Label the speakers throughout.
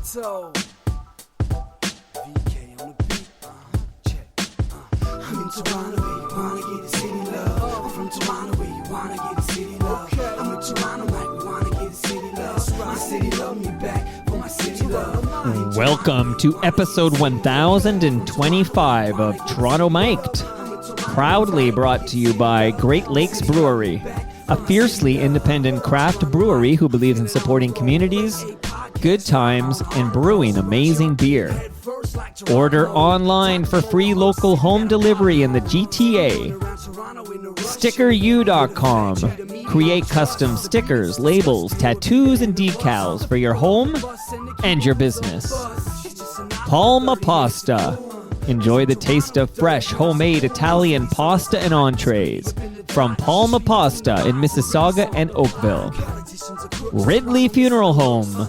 Speaker 1: Pronto. VK on the beat. Check. I'm in Toronto where you wanna get the city love. I'm from Toronto where you wanna get the city love. I'm in Toronto like we wanna get the city love. My city love me back for my city love.
Speaker 2: Welcome to episode 1025 of Toronto Mic'd, proudly brought to you by Great Lakes Brewery, a fiercely independent craft brewery who believes in supporting communities, good times, and brewing amazing beer. Order online for free local home delivery in the GTA. StickerU.com. Create custom stickers, labels, tattoos, and decals for your home and your business. Palma Pasta. Enjoy the taste of fresh, homemade Italian pasta and entrees from Palma Pasta in Mississauga and Oakville. Ridley Funeral Home.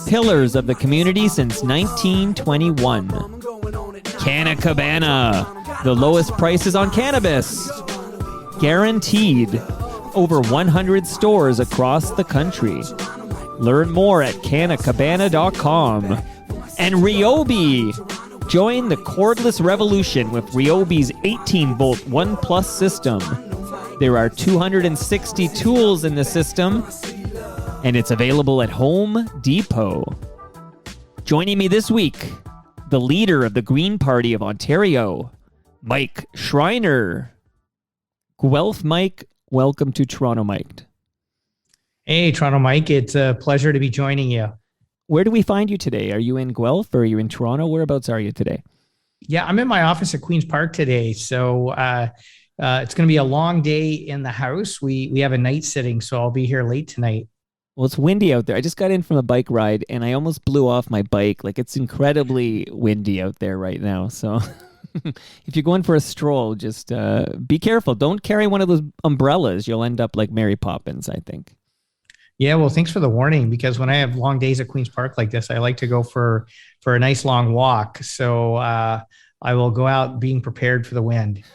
Speaker 2: Pillars of the community since 1921. Canna Cabana. The lowest prices on cannabis. Guaranteed. Over 100 stores across the country. Learn more at cannacabana.com. And Ryobi. Join the cordless revolution with Ryobi's 18-volt ONE Plus system. There are 260 tools in the system, and it's available at Home Depot. Joining me this week, the leader of the Green Party of Ontario, Mike Schreiner. Guelph Mike, welcome to Toronto Mic'd.
Speaker 3: Hey, Toronto Mike. It's a pleasure to be joining you.
Speaker 2: Where do we find you today? Are you in Guelph or are you in Toronto? Whereabouts are you today?
Speaker 3: Yeah, I'm in my office at Queen's Park today. So it's going to be a long day in the house. We have a night sitting, so I'll be here late tonight.
Speaker 2: Well, it's windy out there. I just got in from a bike ride and I almost blew off my bike. Like, it's incredibly windy out there right now. So if you're going for a stroll, just be careful. Don't carry one of those umbrellas. You'll end up like Mary Poppins, I think.
Speaker 3: Yeah, well, thanks for the warning, because when I have long days at Queen's Park like this, I like to go for a nice long walk. So I will go out being prepared for the wind.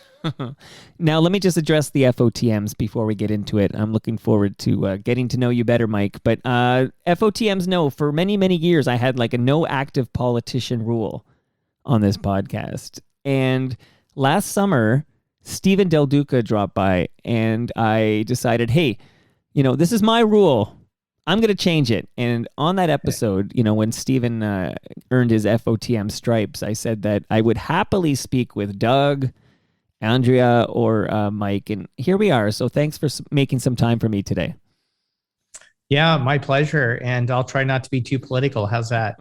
Speaker 2: Now, let me just address the FOTMs before we get into it. I'm looking forward to getting to know you better, Mike. But FOTMs, no, for many, many years, I had like a no active politician rule on this podcast. And last summer, Stephen Del Duca dropped by and I decided, hey, you know, this is my rule. I'm going to change it. And on that episode, you know, when Stephen earned his FOTM stripes, I said that I would happily speak with Doug, Andrea, or Mike. And here we are. So thanks for making some time for me today.
Speaker 3: Yeah, my pleasure. And I'll try not to be too political. How's that?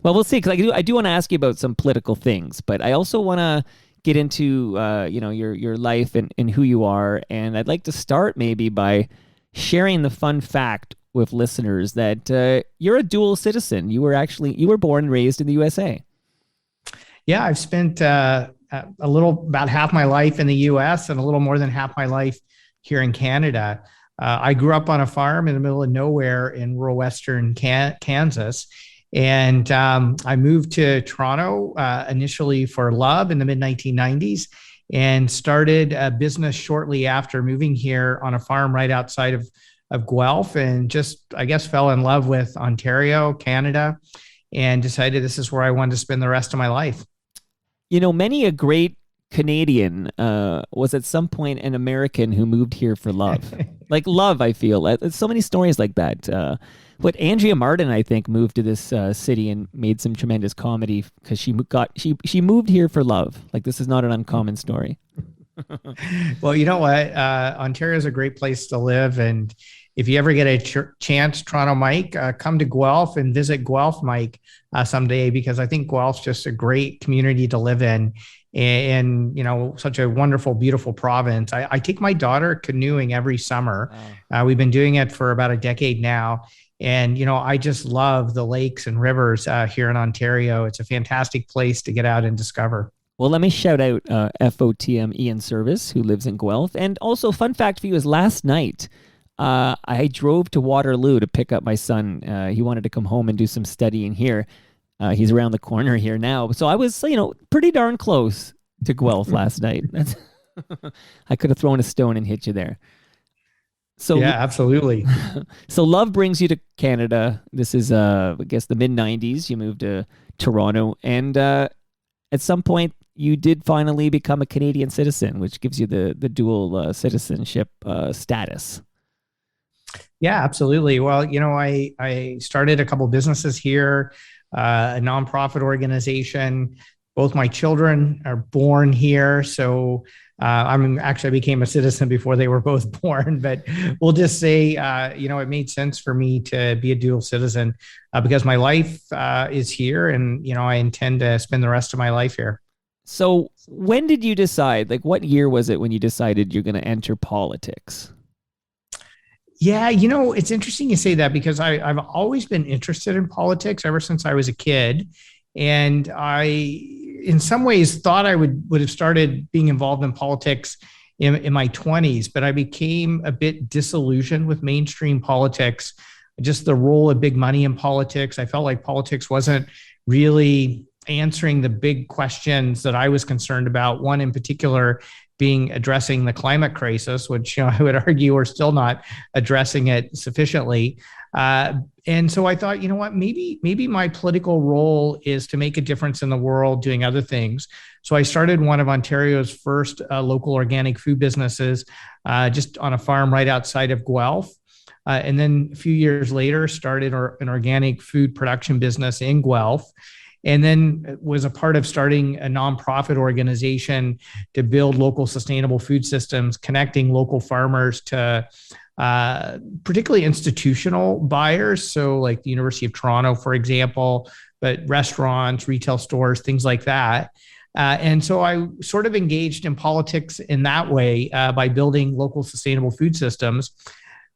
Speaker 2: Well, we'll see. Because I do want to ask you about some political things, but I also want to get into, you know, your life and who you are. And I'd like to start maybe by sharing the fun fact with listeners that you're a dual citizen. You were born and raised in the USA.
Speaker 3: Yeah, I've spent about half my life in the US and a little more than half my life here in Canada. I grew up on a farm in the middle of nowhere in rural western Kansas. And I moved to Toronto initially for love in the mid-1990s. And started a business shortly after moving here on a farm right outside of Guelph, and just, I guess, fell in love with Ontario, Canada, and decided this is where I wanted to spend the rest of my life.
Speaker 2: You know, many a great Canadian was at some point an American who moved here for love. Like love, I feel. There's so many stories like that. But Andrea Martin, I think, moved to this city and made some tremendous comedy because she moved here for love. Like, this is not an uncommon story.
Speaker 3: Well, you know what? Ontario is a great place to live. And if you ever get a chance, Toronto Mike, come to Guelph and visit Guelph Mike someday, because I think Guelph's just a great community to live in. And, you know, such a wonderful, beautiful province. I take my daughter canoeing every summer.
Speaker 2: Wow.
Speaker 3: We've been doing it for about a decade now. And, you know, I just love the lakes and rivers here in Ontario. It's a fantastic place to get out and discover.
Speaker 2: Well, let me shout out FOTM Ian Service, who lives in Guelph. And also, fun fact for you is last night, I drove to Waterloo to pick up my son. He wanted to come home and do some studying here. He's around the corner here now. So I was, you know, pretty darn close to Guelph last night. I could have thrown a stone and hit you there. So
Speaker 3: Yeah, absolutely.
Speaker 2: So love brings you to Canada. This is, I guess, the mid '90s. You moved to Toronto, and at some point, you did finally become a Canadian citizen, which gives you the dual citizenship status.
Speaker 3: Yeah, absolutely. Well, I started a couple businesses here, a nonprofit organization. Both my children are born here, so I became a citizen before they were both born. But we'll just say, it made sense for me to be a dual citizen because my life is here, and I intend to spend the rest of my life here.
Speaker 2: So when did you decide? Like, what year was it when you decided you're going to enter politics?
Speaker 3: Yeah, it's interesting you say that because I've always been interested in politics ever since I was a kid. And I, in some ways, thought I would have started being involved in politics in my 20s, but I became a bit disillusioned with mainstream politics, just the role of big money in politics. I felt like politics wasn't really answering the big questions that I was concerned about. One in particular being addressing the climate crisis, which I would argue we're still not addressing it sufficiently. And so I thought, what, maybe my political role is to make a difference in the world doing other things. So I started one of Ontario's first local organic food businesses just on a farm right outside of Guelph. And then a few years later, started an organic food production business in Guelph. And then was a part of starting a nonprofit organization to build local sustainable food systems, connecting local farmers to particularly institutional buyers. So like the University of Toronto, for example, but restaurants, retail stores, things like that. And so I sort of engaged in politics in that way by building local sustainable food systems.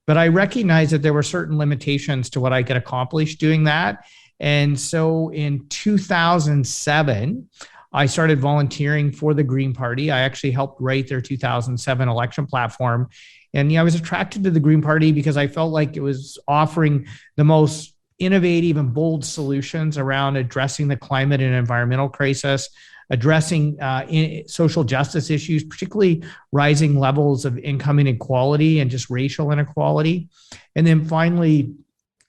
Speaker 3: But I recognized that there were certain limitations to what I could accomplish doing that. And so in 2007, I started volunteering for the Green Party. I actually helped write their 2007 election platform. And I was attracted to the Green Party because I felt like it was offering the most innovative and bold solutions around addressing the climate and environmental crisis, addressing social justice issues, particularly rising levels of income inequality and just racial inequality. And then finally,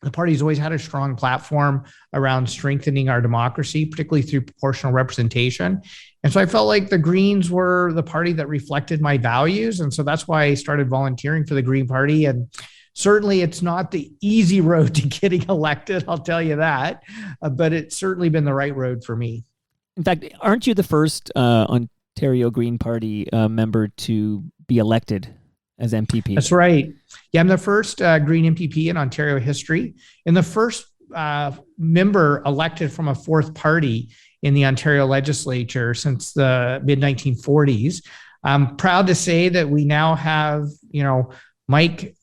Speaker 3: the party's always had a strong platform around strengthening our democracy, particularly through proportional representation. And so I felt like the Greens were the party that reflected my values. And so that's why I started volunteering for the Green Party. And certainly it's not the easy road to getting elected, I'll tell you that, but it's certainly been the right road for me.
Speaker 2: In fact, aren't you the first Ontario Green Party member to be elected as MPP?
Speaker 3: That's right. Yeah, I'm the first Green MPP in Ontario history and the first member elected from a fourth party in the Ontario legislature since the mid-1940s. I'm proud to say that we now have, Mike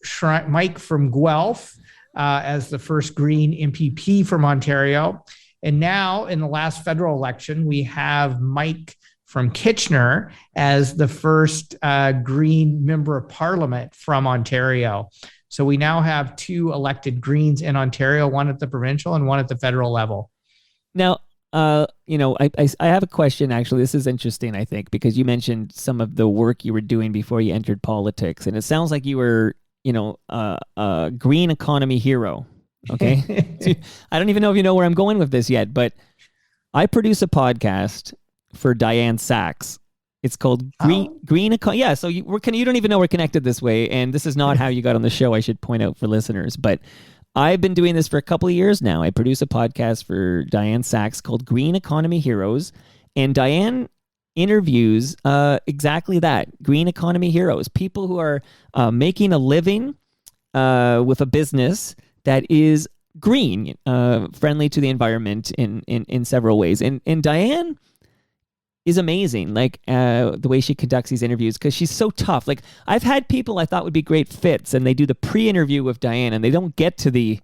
Speaker 3: from Guelph as the first Green MPP from Ontario. And now in the last federal election, we have Mike from Kitchener as the first Green member of Parliament from Ontario. So we now have two elected Greens in Ontario, one at the provincial and one at the federal level.
Speaker 2: Now, I have a question, actually. This is interesting, I think, because you mentioned some of the work you were doing before you entered politics. And it sounds like you were, a green economy hero. Okay. I don't even know if you know where I'm going with this yet, but I produce a podcast for Diane Sachs. It's called Green Economy. Yeah, so you don't even know we're connected this way, and this is not how you got on the show, I should point out for listeners. But I've been doing this for a couple of years now. I produce a podcast for Diane Sachs called Green Economy Heroes, and Diane interviews exactly that, green economy heroes, people who are making a living with a business that is green, friendly to the environment in several ways. And Diane is amazing, like the way she conducts these interviews, because she's so tough. Like, I've had people I thought would be great fits, and they do the pre-interview with Diane, and they don't get to the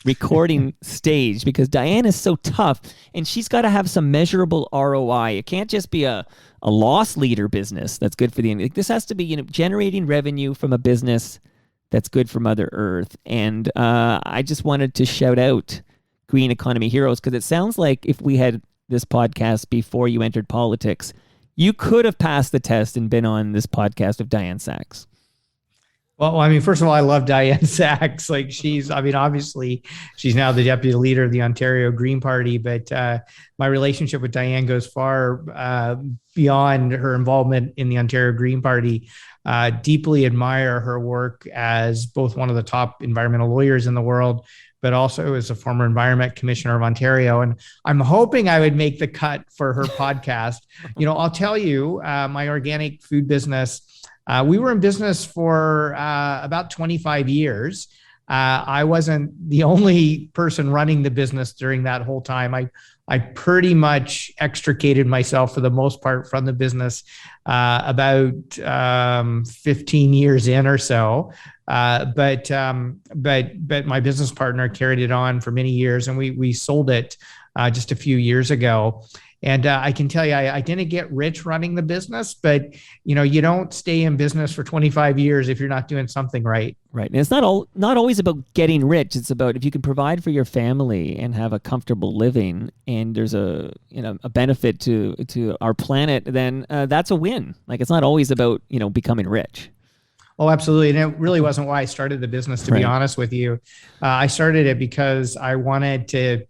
Speaker 2: recording stage because Diane is so tough, and she's got to have some measurable ROI. It can't just be a loss leader business that's good for the like, this has to be generating revenue from a business that's good for Mother Earth. And I just wanted to shout out Green Economy Heroes because it sounds like if we had this podcast before you entered politics, you could have passed the test and been on this podcast with Diane Sachs.
Speaker 3: Well, I mean, first of all, I love Diane Sachs. Like I mean, obviously she's now the deputy leader of the Ontario Green Party, but my relationship with Diane goes far beyond her involvement in the Ontario Green Party. Deeply admire her work as both one of the top environmental lawyers in the world, but also as a former environment commissioner of Ontario. And I'm hoping I would make the cut for her podcast. I'll tell you, my organic food business, we were in business for about 25 years. I wasn't the only person running the business during that whole time. I pretty much extricated myself for the most part from the business about 15 years in or so. But my business partner carried it on for many years, and we sold it just a few years ago. And I can tell you, I didn't get rich running the business, but you don't stay in business for 25 years if you're not doing something right.
Speaker 2: Right. And it's not always about getting rich. It's about if you can provide for your family and have a comfortable living, and there's a benefit to our planet, then that's a win. Like, it's not always about becoming rich.
Speaker 3: Oh, absolutely. And it really wasn't why I started the business, to be honest with you. I started it because I wanted to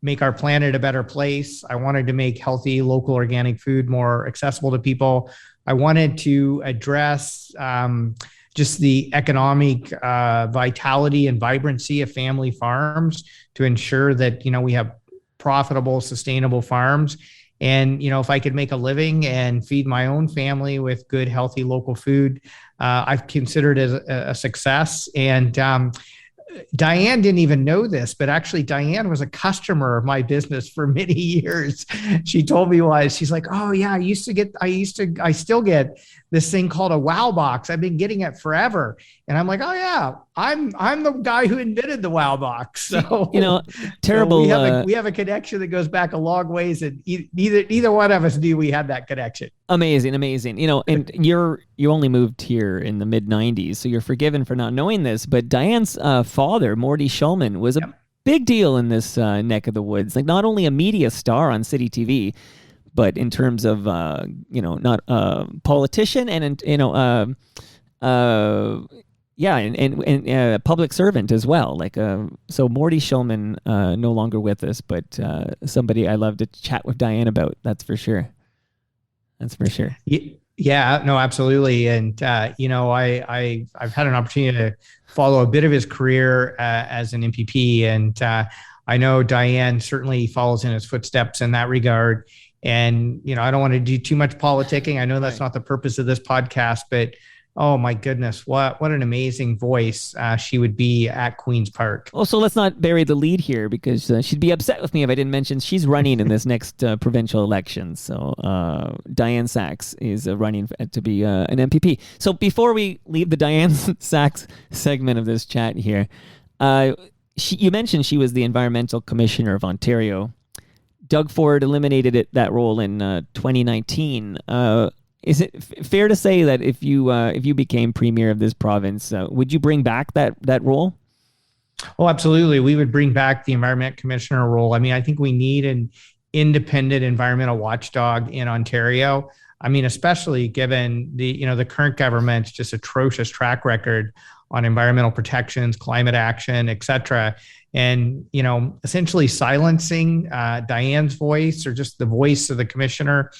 Speaker 3: make our planet a better place. I wanted to make healthy, local, organic food more accessible to people. I wanted to address just the economic vitality and vibrancy of family farms to ensure that, we have profitable, sustainable farms. And, if I could make a living and feed my own family with good, healthy, local food, I've considered it a success. And Diane didn't even know this, but actually Diane was a customer of my business for many years. She told me why. She's like, oh yeah, I still get this thing called a Wow Box. I've been getting it forever. And I'm like, oh yeah, I'm the guy who invented the Wow Box. So,
Speaker 2: terrible.
Speaker 3: So we have a connection that goes back a long ways, and neither one of us knew we had that connection.
Speaker 2: Amazing. And you only moved here in the mid 90s, so you're forgiven for not knowing this, but Diane's father, Morty Shulman, was a big deal in this neck of the woods. Like, not only a media star on City TV, but in terms of not a politician and and a public servant as well. Like, so Morty Shulman no longer with us, but somebody I love to chat with Diane about. That's for sure.
Speaker 3: Yeah, no, absolutely. And, I've had an opportunity to follow a bit of his career as an MPP. And I know Diane certainly follows in his footsteps in that regard. And, I don't want to do too much politicking. I know that's not the purpose of this podcast, but oh my goodness, what an amazing voice she would be at Queen's Park.
Speaker 2: Oh, so let's not bury the lead here, because she'd be upset with me if I didn't mention she's running in this next provincial election. So Diane Sachs is running to be an MPP. So before we leave the Diane Sachs segment of this chat here, you mentioned she was the Environmental Commissioner of Ontario. Doug Ford eliminated that role in 2019. Is it fair to say that if you became premier of this province, would you bring back that role?
Speaker 3: Oh, absolutely. We would bring back the environment commissioner role. I mean, I think we need an independent environmental watchdog in Ontario. I mean, especially given the current government's just atrocious track record on environmental protections, climate action, et cetera. And, essentially silencing Diane's voice, or just the voice of the commissioner,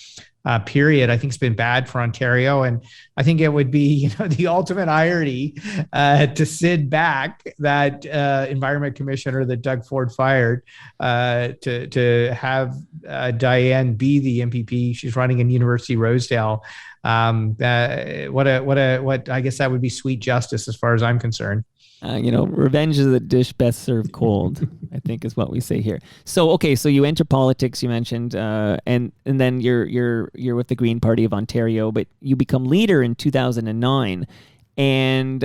Speaker 3: period, I think has been bad for Ontario. And I think it would be, the ultimate irony to sit back that environment commissioner that Doug Ford fired to have Diane be the MPP. She's running in University Rosedale. What I guess that would be sweet justice as far as I'm concerned.
Speaker 2: Revenge is a dish best served cold, I think is what we say here. So, okay, so you enter politics, you mentioned, and then you're with the Green Party of Ontario, but you become leader in 2009. And,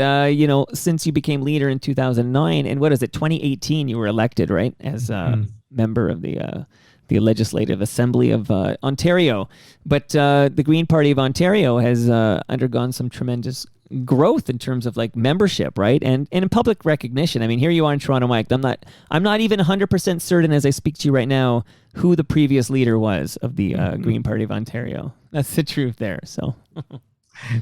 Speaker 2: since you became leader in 2009, and 2018, you were elected, right, as a member of the Legislative Assembly of Ontario. But the Green Party of Ontario has undergone some tremendous growth in terms of like membership, right? And in public recognition. I mean, here you are in Toronto, Mike. I'm not even 100% certain as I speak to you right now who the previous leader was of the Green Party of Ontario. That's the truth there. So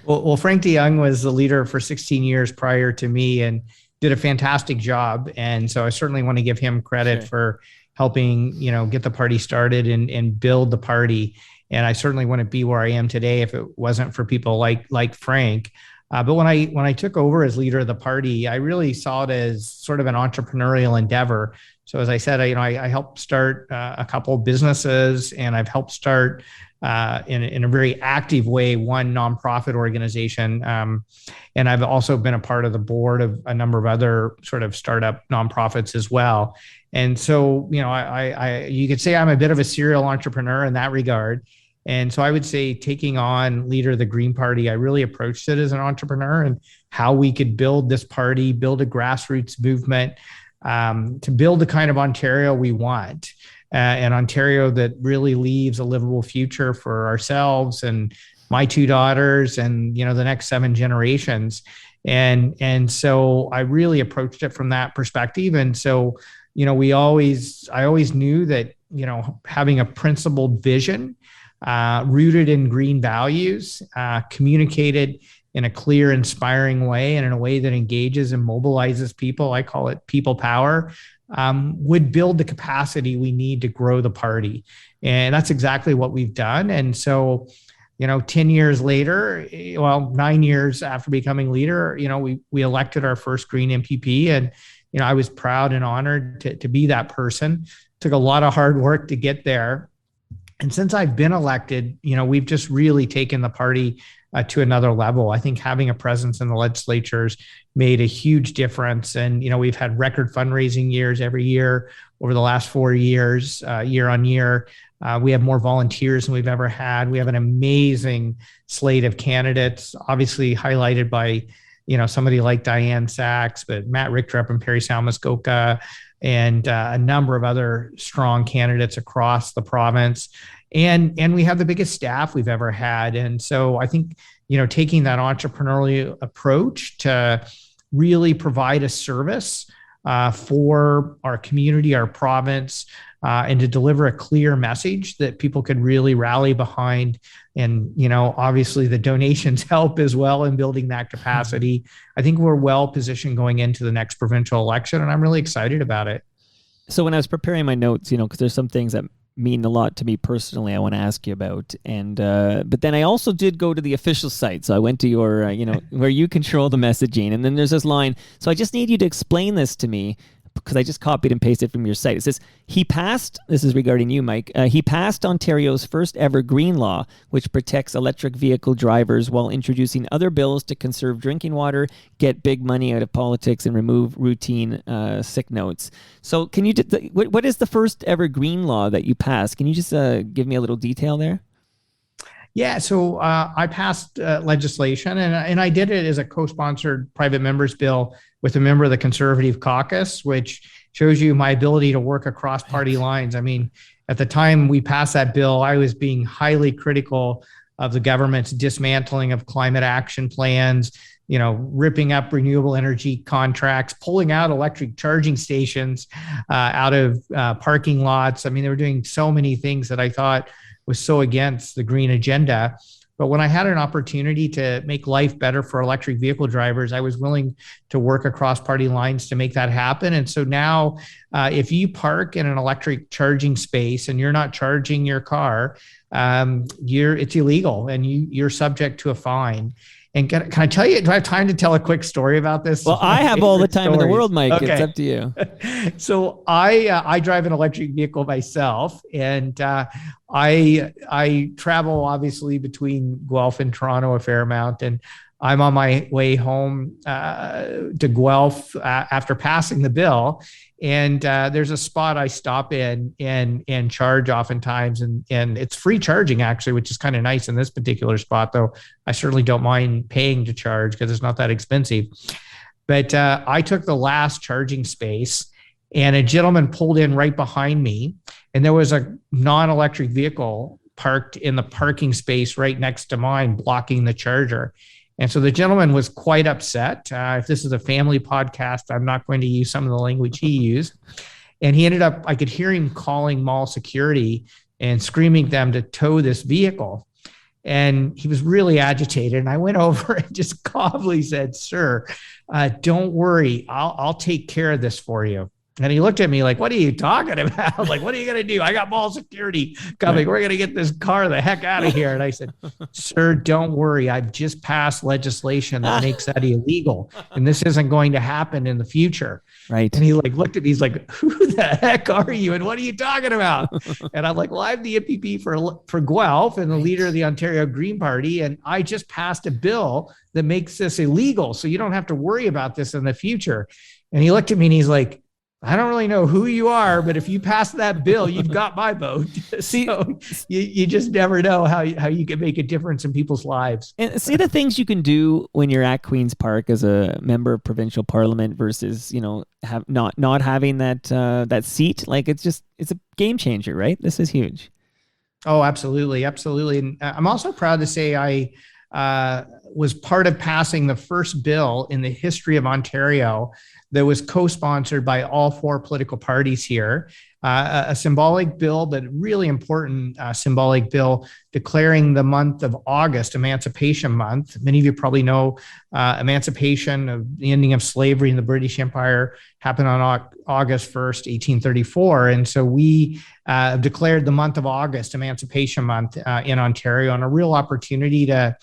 Speaker 3: Well, Frank DeYoung was the leader for 16 years prior to me and did a fantastic job. And so I certainly want to give him credit for helping, get the party started and build the party. And I certainly wouldn't be where I am today if it wasn't for people like Frank. But when I took over as leader of the party, I really saw it as sort of an entrepreneurial endeavor. So as I said, I helped start a couple of businesses, and I've helped start in a very active way one nonprofit organization, and I've also been a part of the board of a number of other sort of startup nonprofits as well. And so, you could say I'm a bit of a serial entrepreneur in that regard. And so I would say taking on leader of the Green Party, I really approached it as an entrepreneur and how we could build this party, build a grassroots movement, to build the kind of Ontario we want, an Ontario that really leaves a livable future for ourselves and my two daughters and, the next 7 generations. And so I really approached it from that perspective. And so, I always knew that, having a principled vision, rooted in green values, communicated in a clear, inspiring way and in a way that engages and mobilizes people, I call it people power, would build the capacity we need to grow the party. And that's exactly what we've done. And so, 10 years later, 9 years after becoming leader, we elected our first Green MPP. And, I was proud and honored to be that person. Took a lot of hard work to get there. And since I've been elected, we've just really taken the party to another level. I think having a presence in the legislatures made a huge difference. And, we've had record fundraising years every year over the last 4 years, year on year. We have more volunteers than we've ever had. We have an amazing slate of candidates, obviously highlighted by, somebody like Diane Sachs, but Matt Richtrup and Perry Salmuskoka, and a number of other strong candidates across the province. And we have the biggest staff we've ever had. And so I think, taking that entrepreneurial approach to really provide a service for our community, our province, and to deliver a clear message that people could really rally behind. And, obviously the donations help as well in building that capacity. I think we're well positioned going into the next provincial election, and I'm really excited about it.
Speaker 2: So when I was preparing my notes, because there's some things that mean a lot to me personally I want to ask you about. And but then I also did go to the official site. So I went to your, where you control the messaging. And then there's this line. So I just need you to explain this to me, because I just copied and pasted from your site. It says, this is regarding you, Mike, he passed Ontario's first ever green law, which protects electric vehicle drivers while introducing other bills to conserve drinking water, get big money out of politics, and remove routine sick notes. So can you, what is the first ever green law that you passed? Can you just give me a little detail there?
Speaker 3: Yeah, so I passed legislation, and I did it as a co-sponsored private members bill with a member of the Conservative caucus, which shows you my ability to work across party lines. I mean, at the time we passed that bill, I was being highly critical of the government's dismantling of climate action plans, ripping up renewable energy contracts, pulling out electric charging stations out of parking lots. I mean, they were doing so many things that I thought was so against the green agenda. But when I had an opportunity to make life better for electric vehicle drivers, I was willing to work across party lines to make that happen. And so now, if you park in an electric charging space and you're not charging your car, it's illegal and you're subject to a fine. And can I tell you, do I have time to tell a quick story about this?
Speaker 2: Well, I have all the time in the world, Mike. Okay. It's up to you.
Speaker 3: So I drive an electric vehicle myself, and I travel obviously between Guelph and Toronto a fair amount. And I'm on my way home to Guelph after passing the bill. And there's a spot I stop in and charge oftentimes. And it's free charging, actually, which is kind of nice in this particular spot, though I certainly don't mind paying to charge because it's not that expensive. But I took the last charging space, and a gentleman pulled in right behind me. And there was a non-electric vehicle parked in the parking space right next to mine, blocking the charger. And so the gentleman was quite upset. If this is a family podcast, I'm not going to use some of the language he used. And he ended up, I could hear him calling mall security and screaming at them to tow this vehicle. And he was really agitated. And I went over and just calmly said, "Sir, don't worry. I'll take care of this for you." And he looked at me like, "What are you talking about? Like, what are you going to do? I got mall security coming. We're going to get this car the heck out of here." And I said, "Sir, don't worry. I've just passed legislation that makes that illegal. And this isn't going to happen in the future."
Speaker 2: Right.
Speaker 3: And he like looked at me. He's like, "Who the heck are you? And what are you talking about?" And I'm like, "Well, I'm the MPP for Guelph and the leader of the Ontario Green Party. And I just passed a bill that makes this illegal. So you don't have to worry about this in the future." And he looked at me and he's like, "I don't really know who you are, but if you pass that bill, you've got my vote." So you just never know how you can make a difference in people's lives.
Speaker 2: And see the things you can do when you're at Queen's Park as a member of provincial parliament versus, not having that seat. Like it's a game changer, right? This is huge.
Speaker 3: Oh, absolutely. Absolutely. And I'm also proud to say I was part of passing the first bill in the history of Ontario that was co-sponsored by all four political parties here. A symbolic bill, but really important symbolic bill declaring the month of August Emancipation Month. Many of you probably know emancipation of the ending of slavery in the British Empire happened on August 1st, 1834. And so we declared the month of August Emancipation Month in Ontario, and a real opportunity to,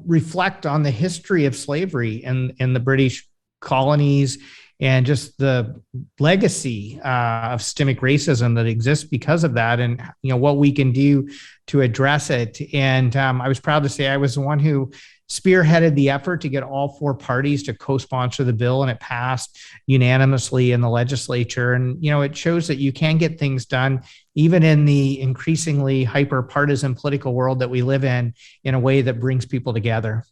Speaker 3: reflect on the history of slavery in the British colonies and just the legacy of systemic racism that exists because of that, and what we can do to address it. And I was proud to say I was the one who spearheaded the effort to get all four parties to co-sponsor the bill, and it passed unanimously in the legislature. And it shows that you can get things done even in the increasingly hyper-partisan political world that we live in a way that brings people together.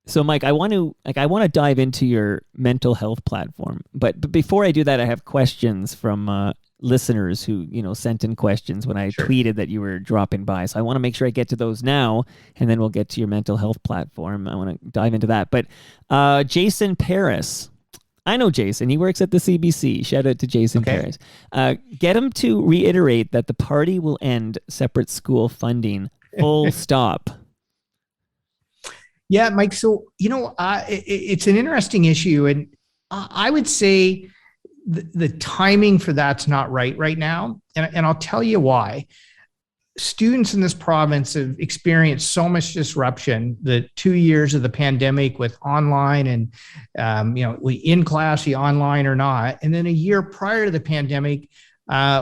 Speaker 2: So, Mike, I want to dive into your mental health platform, but before I do that, I have questions from listeners who sent in questions when I tweeted that you were dropping by. So I want to make sure I get to those now, and then we'll get to your mental health platform. I want to dive into that. But Jason Paris, I know Jason. He works at the CBC. Shout out to Jason Paris. Get him to reiterate that the party will end separate school funding. Full stop.
Speaker 3: Yeah, Mike. So, it's an interesting issue. And I would say the timing for that's not right now. And I'll tell you why. Students in this province have experienced so much disruption, the 2 years of the pandemic with online and, we in class, the online or not. And then a year prior to the pandemic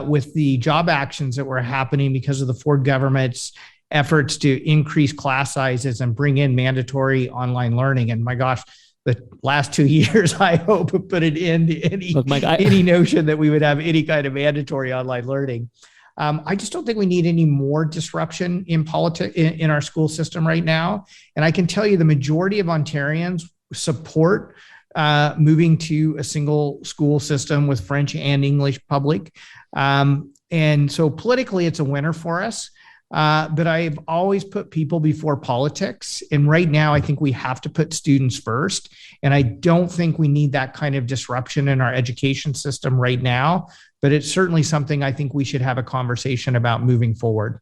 Speaker 3: with the job actions that were happening because of the Ford government's efforts to increase class sizes and bring in mandatory online learning. And my gosh, the last 2 years, I hope, have put an end to any notion that we would have any kind of mandatory online learning. I just don't think we need any more disruption in politics in our school system right now. And I can tell you the majority of Ontarians support moving to a single school system with French and English public. And so politically, it's a winner for us. But I've always put people before politics. And right now, I think we have to put students first. And I don't think we need that kind of disruption in our education system right now. But it's certainly something I think we should have a conversation about moving forward.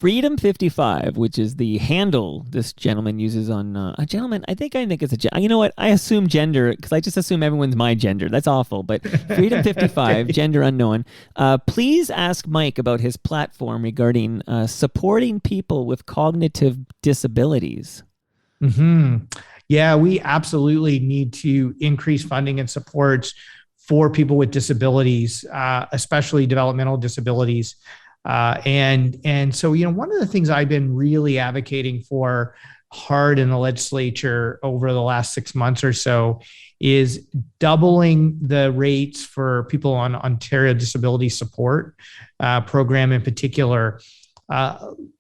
Speaker 2: Freedom 55, which is the handle this gentleman uses on a gentleman. I think it's a, you know what? I assume gender because I just assume everyone's my gender. That's awful. But Freedom 55, gender unknown. Please ask Mike about his platform regarding supporting people with cognitive disabilities.
Speaker 3: Mm-hmm. Yeah, we absolutely need to increase funding and supports for people with disabilities, especially developmental disabilities. And so, one of the things I've been really advocating for hard in the legislature over the last 6 months or so is doubling the rates for people on Ontario Disability Support program in particular.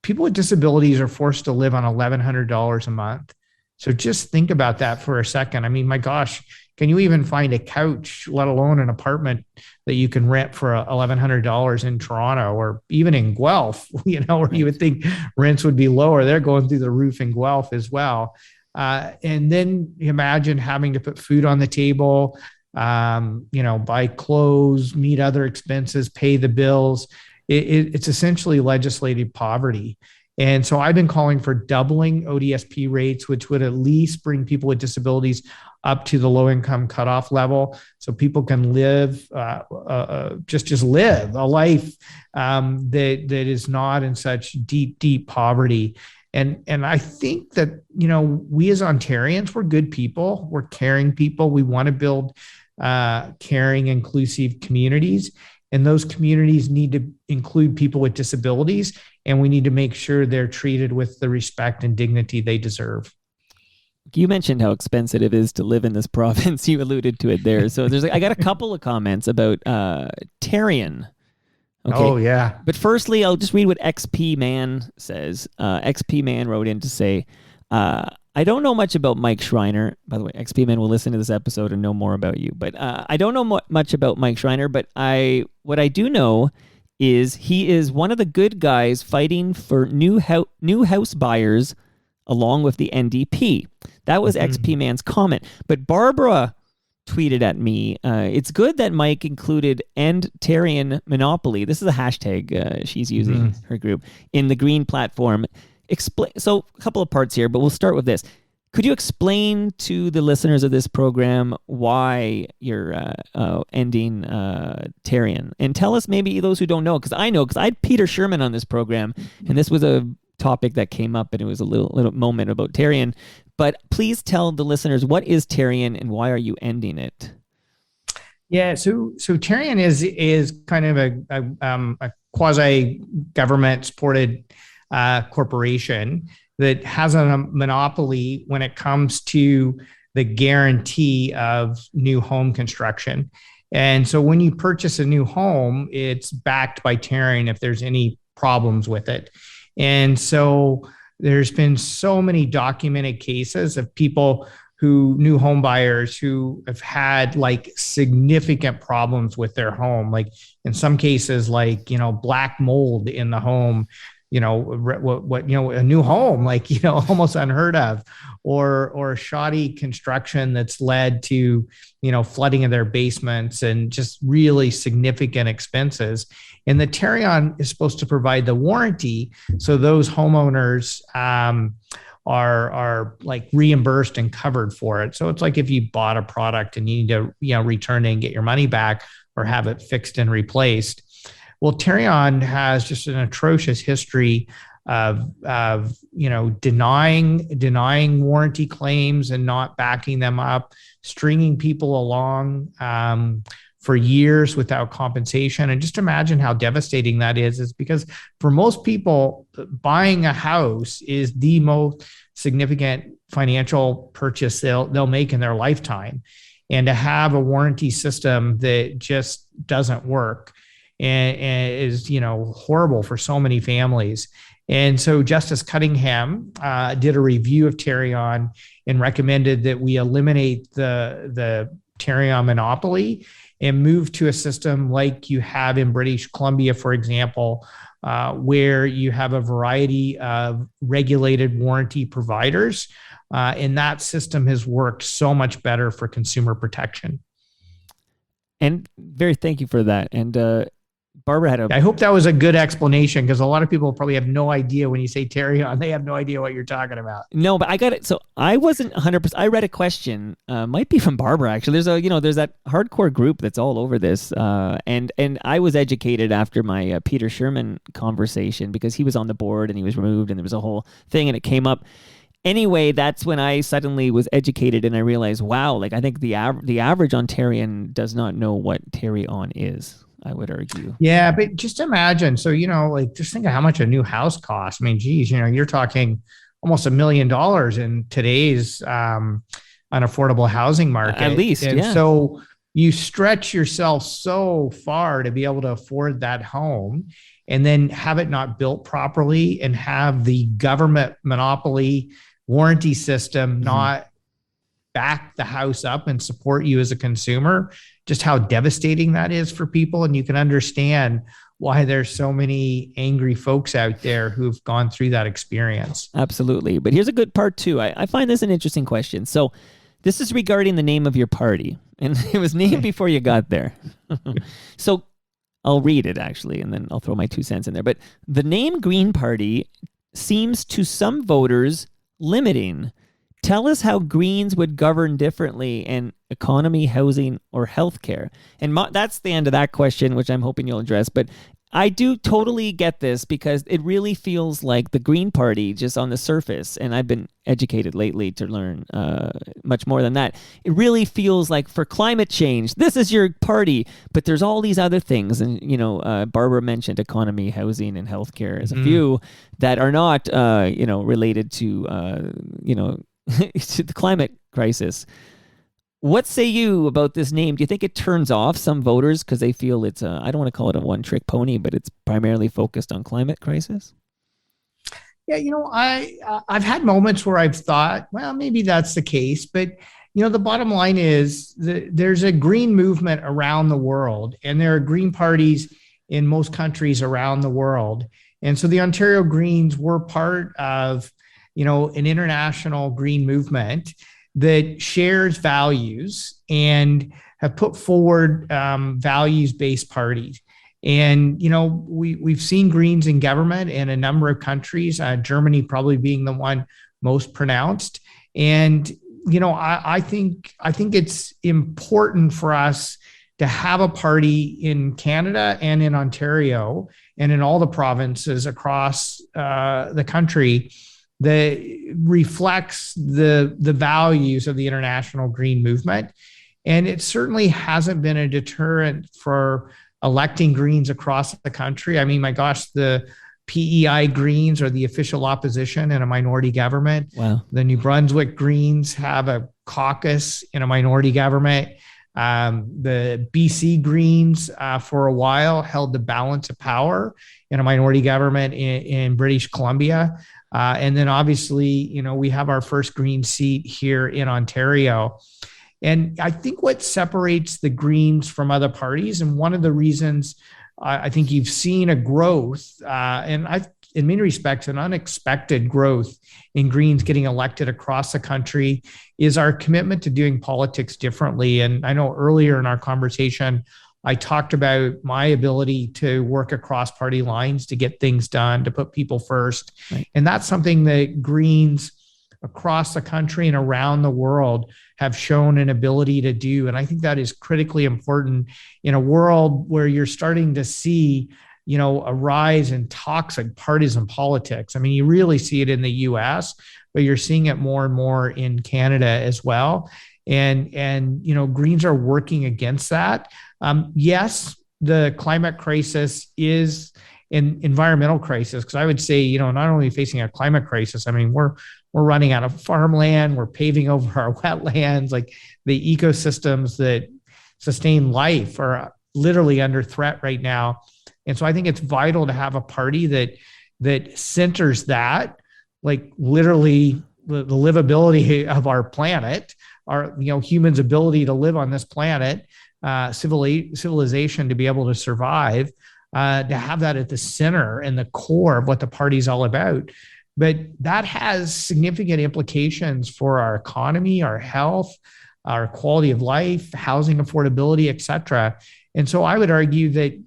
Speaker 3: People with disabilities are forced to live on $1,100 a month. So just think about that for a second. I mean, my gosh, can you even find a couch, let alone an apartment that you can rent for $1,100 in Toronto or even in Guelph, where you would think rents would be lower. They're going through the roof in Guelph as well. And then imagine having to put food on the table, buy clothes, meet other expenses, pay the bills. It's essentially legislative poverty. And so I've been calling for doubling ODSP rates, which would at least bring people with disabilities up to the low income cutoff level, so people can live just live a life that is not in such deep poverty. And I think that, we as Ontarians, we're good people, we're caring people. We want to build caring, inclusive communities, and those communities need to include people with disabilities, and we need to make sure they're treated with the respect and dignity they deserve.
Speaker 2: You mentioned how expensive it is to live in this province. You alluded to it there. So I got a couple of comments about Tarion. Okay.
Speaker 3: Oh, yeah.
Speaker 2: But firstly, I'll just read what XP Man says. XP Man wrote in to say, I don't know much about Mike Schreiner. By the way, XP Man will listen to this episode and know more about you. But I don't know much about Mike Schreiner, but what I do know is he is one of the good guys fighting for new house buyers along with the NDP. That was XP Man's comment. But Barbara tweeted at me, it's good that Mike included End Tarion Monopoly. This is a hashtag she's using, her group, in the Green platform. So a couple of parts here, but we'll start with this. Could you explain to the listeners of this program why you're ending Tarion? And tell us, maybe those who don't know, because I had Peter Sherman on this program, and this was a topic that came up, and it was a little moment about Tarion. But please tell the listeners, what is Tarion and why are you ending it?
Speaker 3: Yeah, so Tarion is kind of a quasi-government supported corporation that has a monopoly when it comes to the guarantee of new home construction. And so when you purchase a new home, it's backed by Tarion if there's any problems with it. And so there's been so many documented cases of people new home buyers who have had like significant problems with their home. Like in some cases, like, black mold in the home, a new home, like, almost unheard of, or shoddy construction that's led to, flooding of their basements and just really significant expenses. And the Tarion is supposed to provide the warranty, so those homeowners are like reimbursed and covered for it. So it's like if you bought a product and you need to, return it and get your money back or have it fixed and replaced. Well, Tarion has just an atrocious history of denying warranty claims and not backing them up, stringing people along for years without compensation. And just imagine how devastating that is because for most people, buying a house is the most significant financial purchase they'll make in their lifetime. And to have a warranty system that just doesn't work and is, horrible for so many families. And so Justice Cunningham did a review of Tarion and recommended that we eliminate the Tarion monopoly and move to a system like you have in British Columbia, for example, where you have a variety of regulated warranty providers. And that system has worked so much better for consumer protection.
Speaker 2: And thank you for that. And Barbara had
Speaker 3: I hope that was a good explanation, because a lot of people probably have no idea when you say Tarion, they have no idea what you're talking about.
Speaker 2: No, but I got it. So I wasn't 100%. I read a question, might be from Barbara actually. There's that hardcore group that's all over this, and I was educated after my Peter Sherman conversation, because he was on the board and he was removed, and there was a whole thing, and it came up. Anyway, that's when I suddenly was educated, and I realized, wow, like I think the average Ontarian does not know what Tarion is, I would argue.
Speaker 3: Yeah, but just imagine. So, just think of how much a new house costs. I mean, geez, you're talking almost $1 million in today's unaffordable housing market.
Speaker 2: At least,
Speaker 3: and
Speaker 2: yeah.
Speaker 3: So you stretch yourself so far to be able to afford that home, and then have it not built properly and have the government monopoly warranty system not back the house up and support you as a consumer, just how devastating that is for people. And you can understand why there's so many angry folks out there who've gone through that experience.
Speaker 2: Absolutely. But here's a good part too. I find this an interesting question. So this is regarding the name of your party, and it was named before you got there. So I'll read it actually, and then I'll throw my 2 cents in there. But the name Green Party seems to some voters limiting. Tell us how Greens would govern differently in economy, housing, or healthcare. And that's the end of that question, which I'm hoping you'll address. But I do totally get this because it really feels like the Green Party just on the surface, and I've been educated lately to learn much more than that. It really feels like for climate change, this is your party, but there's all these other things. And, Barbara mentioned economy, housing, and healthcare as a few that are not, related to, to the climate crisis. What say you about this name? Do you think it turns off some voters because they feel it's I don't want to call it a one-trick pony, but it's primarily focused on climate crisis?
Speaker 3: Yeah, I've had moments where I've thought, well, maybe that's the case, but the bottom line is there's a green movement around the world, and there are green parties in most countries around the world. And so the Ontario Greens were part of, an international green movement that shares values and have put forward values-based parties. And, we've seen Greens in government in a number of countries, Germany probably being the one most pronounced. And, I think it's important for us to have a party in Canada and in Ontario and in all the provinces across the country that reflects the values of the international green movement. And it certainly hasn't been a deterrent for electing Greens across the country. I mean, my gosh, the PEI Greens are the official opposition in a minority government.
Speaker 2: Wow.
Speaker 3: The New Brunswick Greens have a caucus in a minority government. The BC Greens for a while held the balance of power in a minority government in British Columbia. And then obviously, we have our first Green seat here in Ontario. And I think what separates the Greens from other parties, and one of the reasons I think you've seen a growth, in many respects, an unexpected growth in Greens getting elected across the country, is our commitment to doing politics differently. And I know earlier in our conversation, I talked about my ability to work across party lines to get things done, to put people first. Right. And that's something that Greens across the country and around the world have shown an ability to do. And I think that is critically important in a world where you're starting to see, a rise in toxic partisan politics. I mean, you really see it in the US, but you're seeing it more and more in Canada as well. And Greens are working against that. Yes, the climate crisis is an environmental crisis, because I would say, not only facing a climate crisis, I mean, we're running out of farmland, we're paving over our wetlands, like the ecosystems that sustain life are literally under threat right now. And so I think it's vital to have a party that centers that, like literally the livability of our planet, our humans' ability to live on this planet, civilization to be able to survive, to have that at the center and the core of what the party's all about. But that has significant implications for our economy, our health, our quality of life, housing affordability, et cetera. And so I would argue that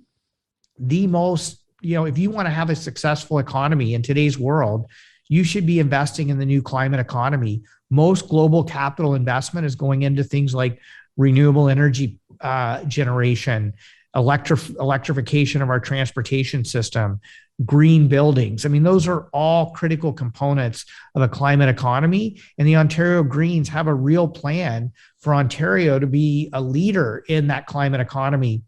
Speaker 3: the most, if you want to have a successful economy in today's world, you should be investing in the new climate economy. Most global capital investment is going into things like renewable energy generation, electrification of our transportation system, green buildings. I mean, those are all critical components of a climate economy. And the Ontario Greens have a real plan for Ontario to be a leader in that climate economy.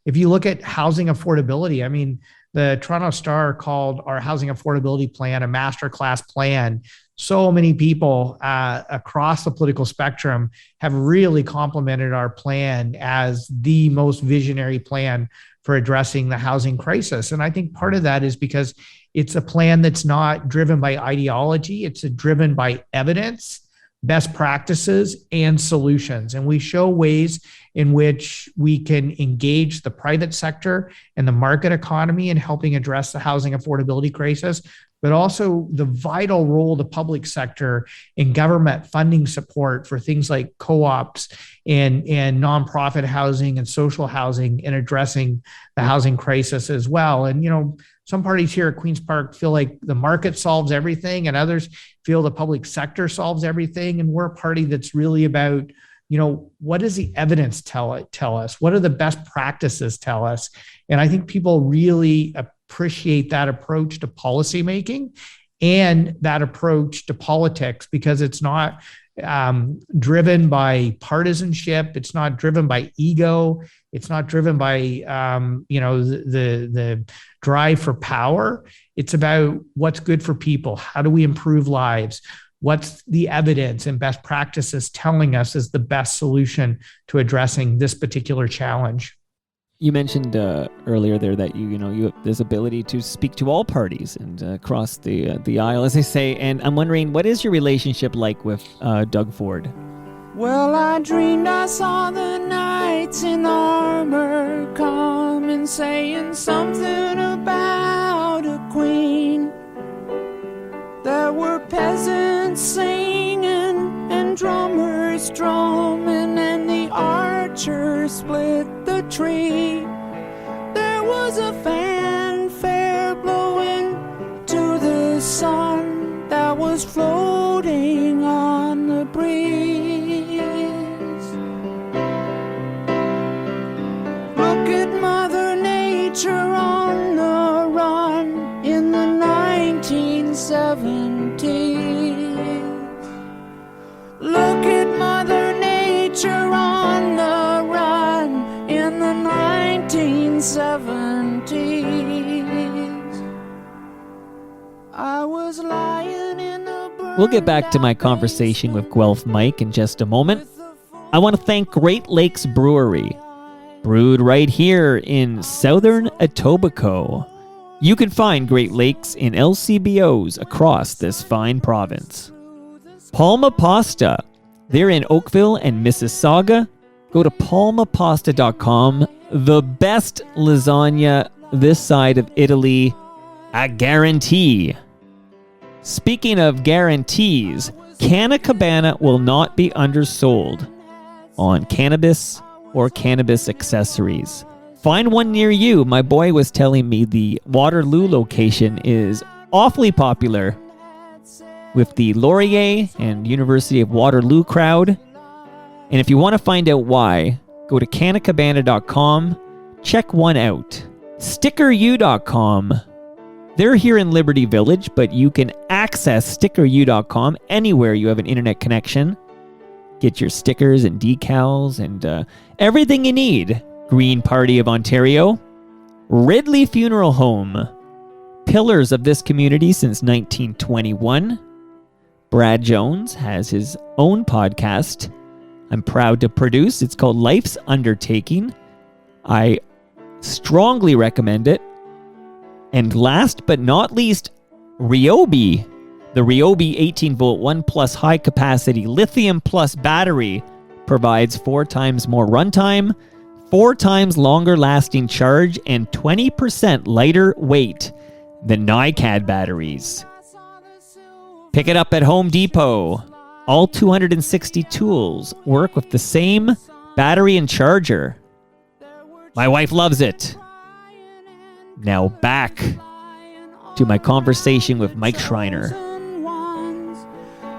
Speaker 3: If you look at housing affordability, I mean, the Toronto Star called our housing affordability plan a masterclass plan. So many people across the political spectrum have really complimented our plan as the most visionary plan for addressing the housing crisis. And I think part of that is because it's a plan that's not driven by ideology. It's driven by evidence, best practices, and solutions. And we show ways in which we can engage the private sector and the market economy in helping address the housing affordability crisis. but also the vital role of the public sector in government funding support for things like co-ops and nonprofit housing and social housing in addressing the housing crisis as well. And, some parties here at Queen's Park feel like the market solves everything, and others feel the public sector solves everything. And we're a party that's really about, what does the evidence tell us? What do the best practices tell us? And I think people really appreciate that approach to policymaking and that approach to politics, because it's not driven by partisanship. It's not driven by ego. It's not driven by the drive for power. It's about what's good for people. How do we improve lives? What's the evidence and best practices telling us is the best solution to addressing this particular challenge?
Speaker 2: You mentioned earlier there that you have this ability to speak to all parties and cross the aisle, as they say. And I'm wondering, what is your relationship like with Doug Ford?
Speaker 1: Well, I dreamed I saw the knights in armor coming, saying something about a queen. There were peasants singing and drummers drumming, and the archers split the tree. There was a fanfare blowing to the sun that was floating on the breeze. Look at Mother Nature on the run in the 1970s. Look at Mother Nature on the run in the 1970s. I was lying in a
Speaker 2: We'll get back to my conversation with Guelph Mike in just a moment. I want to thank Great Lakes Brewery, brewed right here in southern Etobicoke. You can find Great Lakes in LCBOs across this fine province. Palma Pasta, they're in Oakville and Mississauga. Go to palmapasta.com. The best lasagna this side of Italy, I guarantee. Speaking of guarantees, Canna Cabana will not be undersold on cannabis or cannabis accessories. Find one near you. My boy was telling me the Waterloo location is awfully popular with the Laurier and University of Waterloo crowd. And if you want to find out why, go to cannacabana.com. Check one out. StickerU.com. They're here in Liberty Village, but you can access StickerU.com anywhere you have an internet connection. Get your stickers and decals and everything you need. Green Party of Ontario. Ridley Funeral Home. Pillars of this community since 1921. Brad Jones has his own podcast I'm proud to produce. It's called Life's Undertaking. I strongly recommend it. And last but not least, Ryobi. The Ryobi 18-volt 1 plus high-capacity lithium plus battery provides 4 times more runtime, 4 times longer-lasting charge, and 20% lighter weight than NiCad batteries. Pick it up at Home Depot. All 260 tools work with the same battery and charger. My wife loves it. Now back to my conversation with Mike Schreiner.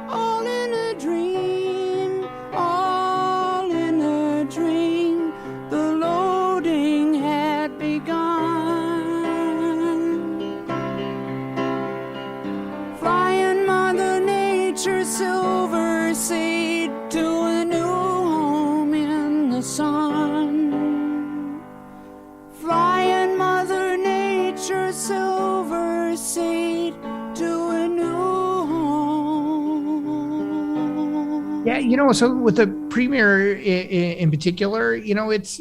Speaker 1: All in a dream, all in a dream. The loading had begun. Flying Mother Nature's silver seed to a new home in the sun. Flying Mother Nature's silver seed to a new home.
Speaker 3: Yeah, so with the premier in particular, it's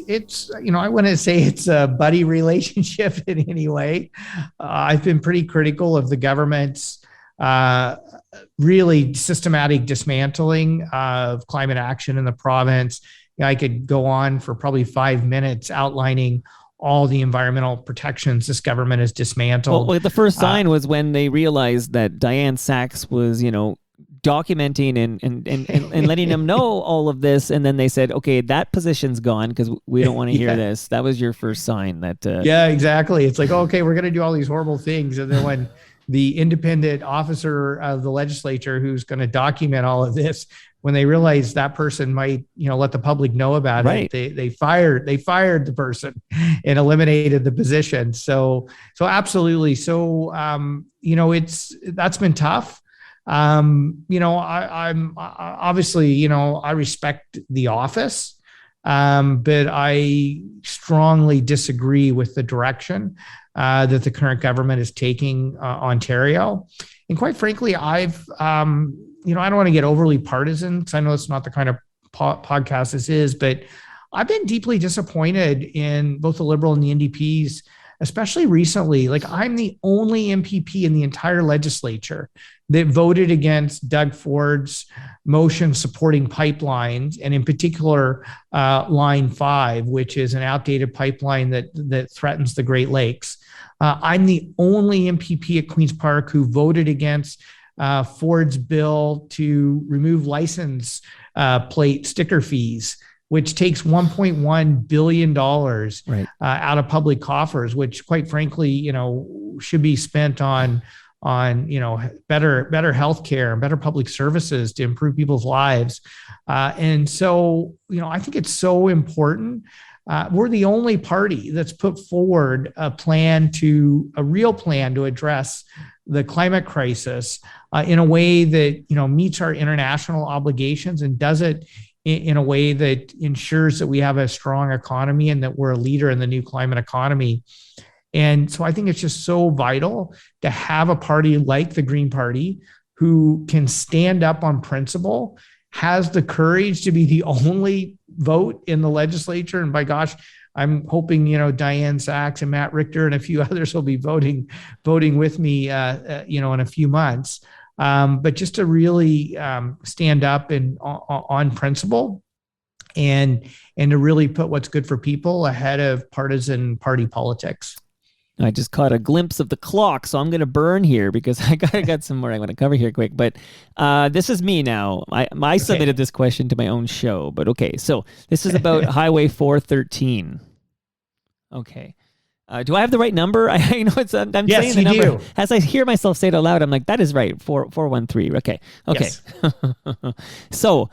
Speaker 3: I wouldn't say it's a buddy relationship in any way. I've been pretty critical of the government's really systematic dismantling of climate action in the province. I could go on for probably 5 minutes outlining all the environmental protections this government has dismantled.
Speaker 2: Well, the first sign was when they realized that Diane Sachs was, documenting and letting them know all of this, and then they said, okay, that position's gone because we don't want to hear this. That was your first sign that
Speaker 3: yeah, exactly. It's like, okay, we're going to do all these horrible things, and then when the independent officer of the legislature who's going to document all of this, when they realize that person might let the public know about it, they fired the person and eliminated the position. So absolutely. So that's been tough. I'm obviously, I respect the office, but I strongly disagree with the direction that the current government is taking Ontario. And quite frankly, I don't want to get overly partisan because I know it's not the kind of podcast this is, but I've been deeply disappointed in both the Liberal and the NDPs, especially recently. Like, I'm the only MPP in the entire legislature that voted against Doug Ford's motion supporting pipelines, and in particular, Line 5, which is an outdated pipeline that threatens the Great Lakes. I'm the only MPP at Queen's Park who voted against Ford's bill to remove license plate sticker fees, which takes $1.1 billion out of public coffers, which quite frankly, should be spent on better healthcare and better public services to improve people's lives. And so, I think it's so important. We're the only party that's put forward a real plan to address the climate crisis in a way that, meets our international obligations and does it in a way that ensures that we have a strong economy and that we're a leader in the new climate economy. And so I think it's just so vital to have a party like the Green Party who can stand up on principle, has the courage to be the only vote in the legislature. And by gosh, I'm hoping, Diane Sachs and Matt Richter and a few others will be voting with me, in a few months. But just to really stand up and on principle and to really put what's good for people ahead of partisan party politics.
Speaker 2: I just caught a glimpse of the clock, so I'm going to burn here because I got some more I want to cover here quick. But this is me now. I submitted this question to my own show, but okay. So this is about Highway 413. Okay. Do I have the right number? I'm
Speaker 3: yes,
Speaker 2: saying the number.
Speaker 3: Do.
Speaker 2: As I hear myself say it out loud, I'm like, that is right. 413. Okay.
Speaker 3: Yes.
Speaker 2: So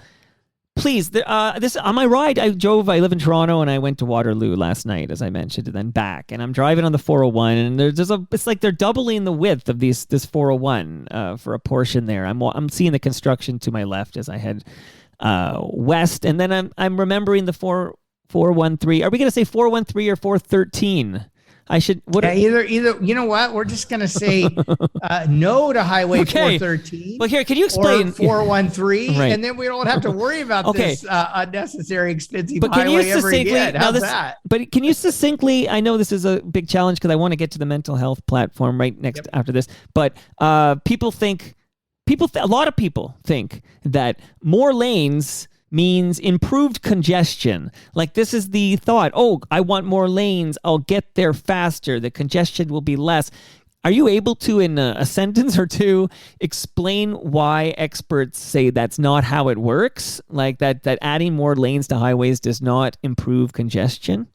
Speaker 2: please, this on my ride, I live in Toronto and I went to Waterloo last night, as I mentioned, and then back. And I'm driving on the 401 and it's like they're doubling the width of this 401 for a portion there. I'm seeing the construction to my left as I head west. And then I'm remembering the 413. Are we going to say 413 or 413? I should.
Speaker 3: Either. You know what? We're just going to say no to Highway 413.
Speaker 2: Well, here, can you explain?
Speaker 3: Or 413,
Speaker 2: right.
Speaker 3: And then we don't have to worry about this unnecessary, expensive
Speaker 2: can
Speaker 3: highway
Speaker 2: you
Speaker 3: ever again. How's that?
Speaker 2: But can you succinctly? I know this is a big challenge because I want to get to the mental health platform right next after this. But a lot of people think that more lanes means improved congestion. Like, this is the thought, I want more lanes, I'll get there faster, the congestion will be less. Are you able to, in a sentence or two, explain why experts say that's not how it works? Like that adding more lanes to highways does not improve congestion?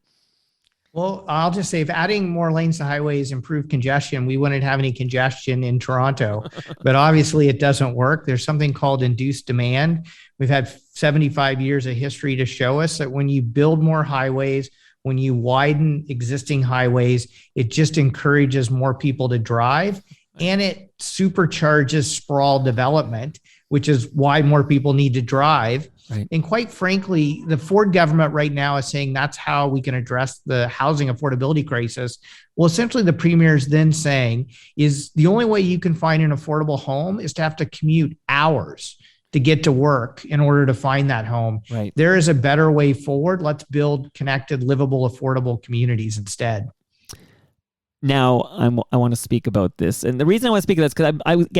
Speaker 3: Well, I'll just say if adding more lanes to highways improved congestion, we wouldn't have any congestion in Toronto. But obviously it doesn't work. There's something called induced demand. We've had 75 years of history to show us that when you build more highways, when you widen existing highways, it just encourages more people to drive and it supercharges sprawl development, which is why more people need to drive. Right. And quite frankly, the Ford government right now is saying that's how we can address the housing affordability crisis. Well, essentially the premier is then saying is the only way you can find an affordable home is to have to commute hours to get to work in order to find that home.
Speaker 2: Right.
Speaker 3: There is a better way forward. Let's build connected, livable, affordable communities instead.
Speaker 2: Now, I want to speak about this. And the reason I want to speak about this is because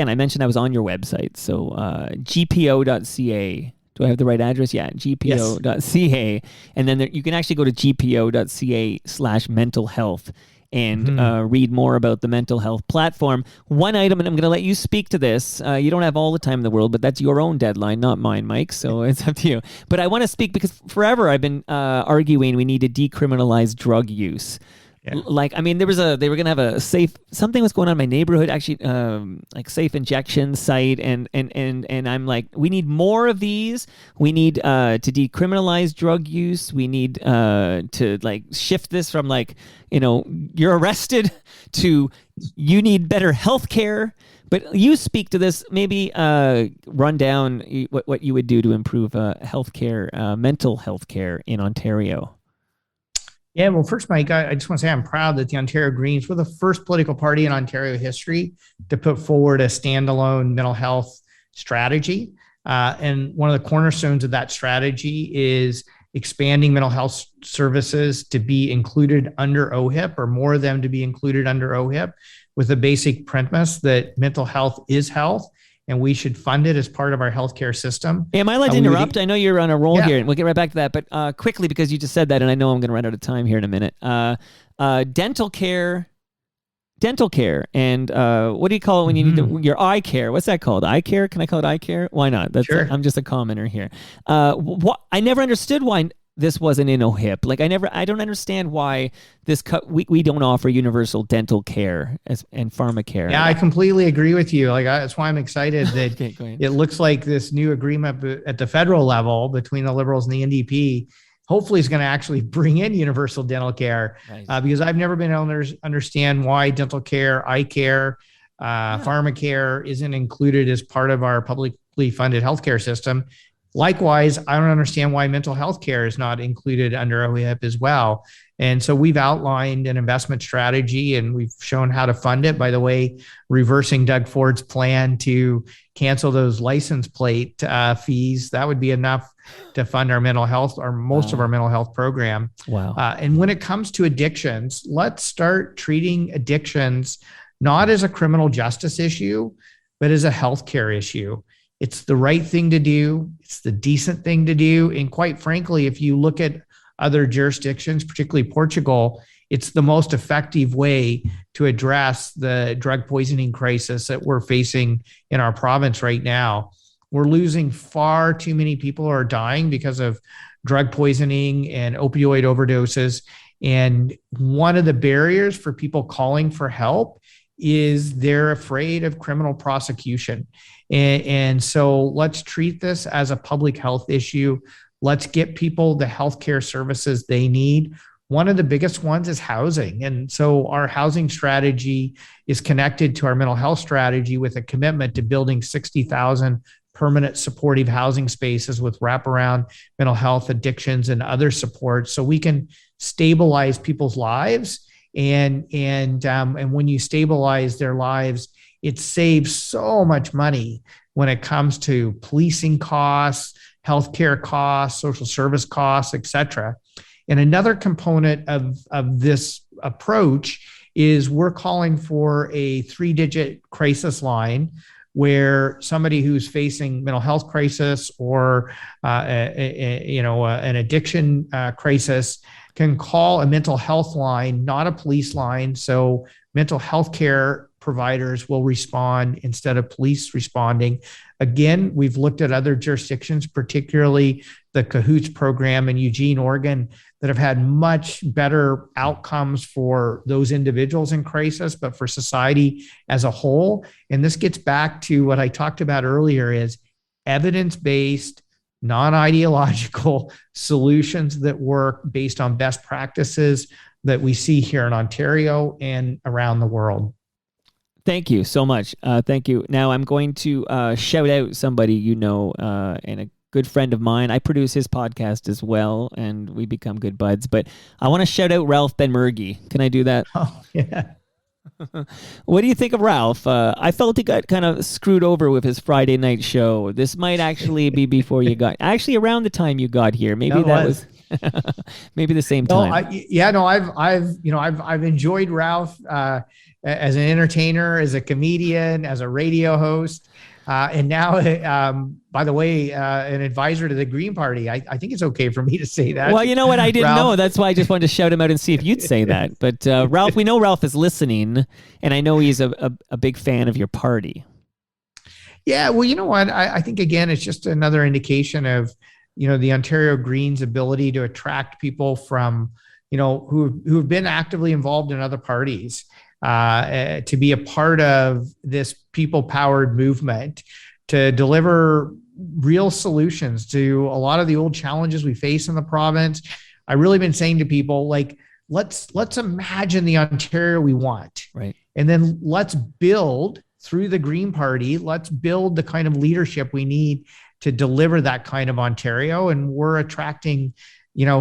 Speaker 2: I mentioned I was on your website. So gpo.ca Do I have the right address? Yeah, gpo.ca. And then you can actually go to gpo.ca/mental health and read more about the mental health platform. One item, and I'm going to let you speak to this. You don't have all the time in the world, but that's your own deadline, not mine, Mike. So it's up to you. But I want to speak because forever I've been arguing we need to decriminalize drug use. Yeah. Like, I mean, they were going to have a safe, something was going on in my neighborhood, actually, like safe injection site. And I'm like, we need more of these. We need to decriminalize drug use. We need to like shift this from like, you're arrested to you need better health care. But you speak to this, maybe run down what you would do to improve healthcare, mental health care in Ontario.
Speaker 3: Yeah, well, first, Mike, I just want to say I'm proud that the Ontario Greens were the first political party in Ontario history to put forward a standalone mental health strategy. And one of the cornerstones of that strategy is expanding mental health services to be included under OHIP, or more of them to be included under OHIP, with the basic premise that mental health is health, and we should fund it as part of our healthcare system.
Speaker 2: Am I allowed to interrupt? I know you're on a roll here, and we'll get right back to that. But quickly, because you just said that, and I know I'm going to run out of time here in a minute. Dental care, and what do you call it when you need your eye care? What's that called? Eye care? Can I call it eye care? Why not? Sure. I'm just a commenter here. I never understood why this wasn't in OHIP. Like I don't understand why we don't offer universal dental care and pharmacare.
Speaker 3: Yeah, I completely agree with you. Like that's why I'm excited that it looks like this new agreement at the federal level between the Liberals and the NDP hopefully is going to actually bring in universal dental care. Nice. Because I've never been able to understand why dental care, eye care, pharmacare isn't included as part of our publicly funded healthcare system. Likewise, I don't understand why mental health care is not included under OHIP as well. And so we've outlined an investment strategy and we've shown how to fund it. By the way, reversing Doug Ford's plan to cancel those license plate fees, that would be enough to fund our mental health or most of our mental health program.
Speaker 2: Wow.
Speaker 3: And when it comes to addictions, let's start treating addictions not as a criminal justice issue, but as a healthcare issue. It's the right thing to do. It's the decent thing to do. And quite frankly, if you look at other jurisdictions, particularly Portugal, it's the most effective way to address the drug poisoning crisis that we're facing in our province right now. We're losing far too many people who are dying because of drug poisoning and opioid overdoses. And one of the barriers for people calling for help is they're afraid of criminal prosecution. And so let's treat this as a public health issue. Let's get people the healthcare services they need. One of the biggest ones is housing. And so our housing strategy is connected to our mental health strategy with a commitment to building 60,000 permanent supportive housing spaces with wraparound mental health, addictions, and other supports so we can stabilize people's lives. And when you stabilize their lives, it saves so much money when it comes to policing costs, healthcare costs, social service costs, et cetera. And another component of this approach is we're calling for a 3-digit crisis line where somebody who's facing mental health crisis or an addiction crisis can call a mental health line, not a police line. So mental health care providers will respond instead of police responding. Again, we've looked at other jurisdictions, particularly the Cahoots program in Eugene, Oregon, that have had much better outcomes for those individuals in crisis, but for society as a whole. And this gets back to what I talked about earlier is evidence-based, non-ideological solutions that work based on best practices that we see here in Ontario and around the world.
Speaker 2: Thank you so much. Thank you. Now I'm going to shout out somebody and a good friend of mine. I produce his podcast as well, and we become good buds. But I want to shout out Ralph Benmergui. Can I do that?
Speaker 3: Oh, yeah.
Speaker 2: What do you think of Ralph? I felt he got kind of screwed over with his Friday night show. This might actually be before you got, actually around the time you got here. Maybe that was maybe the same time.
Speaker 3: I've enjoyed Ralph as an entertainer, as a comedian, as a radio host. And now, by the way, an advisor to the Green Party. I think it's okay for me to say that.
Speaker 2: Well, you know what? I didn't
Speaker 3: Ralph.
Speaker 2: know. That's why I just wanted to shout him out and see if you'd say that. But Ralph, we know Ralph is listening, and I know he's a big fan of your party.
Speaker 3: Yeah, well, you know what? I think, again, it's just another indication of, the Ontario Greens' ability to attract people from, who've been actively involved in other parties, to be a part of this people-powered movement, to deliver real solutions to a lot of the old challenges we face in the province. I've really been saying to people, like, let's imagine the Ontario we want.
Speaker 2: Right.
Speaker 3: And then let's build through the Green Party, let's build the kind of leadership we need to deliver that kind of Ontario. And we're attracting,